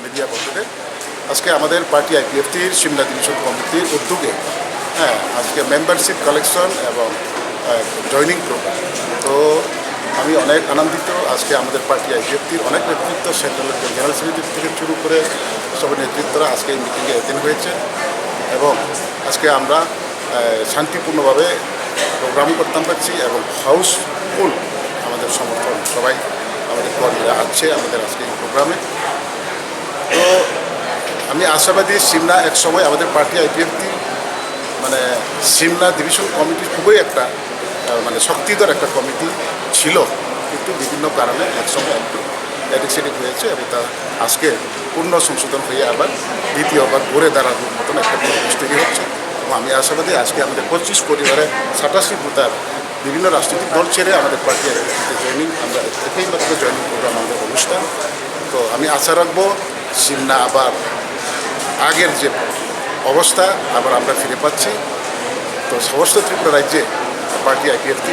Media বন্ধুদের, আজকে আমাদের পার্টি আইপিএফটির সিমলা ডিভিশন কমিটির উদ্যোগে আজকে মেম্বারশিপ কালেকশন এবং জয়নিং প্রোগ্রাম। তো আমি অনেক আনন্দিত। আজকে আমাদের পার্টি আইপিএফটির অনেক নেতৃত্ব, সেন্ট্রাল জেনারেল সেক্রেটারি থেকে শুরু করে সব নেতৃত্বরা আজকে এই মিটিংয়ে অ্যাটেন্ড হয়েছে এবং আজকে আমরা শান্তিপূর্ণভাবে প্রোগ্রাম করতে পারছি এবং হাউসফুল আমাদের সমর্থন সবাই আমাদের কর্মীরা আছে আমাদের আজকে এই প্রোগ্রামে। তো আমি আশাবাদী সিমলা এক সময় আমাদের পার্টি আইপিএফটি মানে সিমলা ডিভিশন কমিটি খুবই একটা শক্তিধর একটা কমিটি ছিল, কিন্তু বিভিন্ন কারণে একসময় একটু এডিক হয়েছে এবং তা আজকে পূর্ণ সংশোধন হয়ে আবার দ্বিতীয়বার ঘুরে দাঁড়ানোর মতন একটা পরিবেশ তৈরি হচ্ছে। এবং আমি আশাবাদী আজকে আমাদের 25 পরিবারের 87 ভোটার বিভিন্ন রাজনৈতিক দল ছেড়ে আমাদের পার্টি জয়নিং, আমরা একই মাত্র জয়নিং প্রোগ্রাম আমাদের অনুষ্ঠান। তো আমি আশা রাখবো সিমলা আবার আগের যে অবস্থা আবার আমরা ফিরে পাচ্ছি। তো সমস্ত ত্রিপুরা রাজ্যে পার্টি আইপিএফটি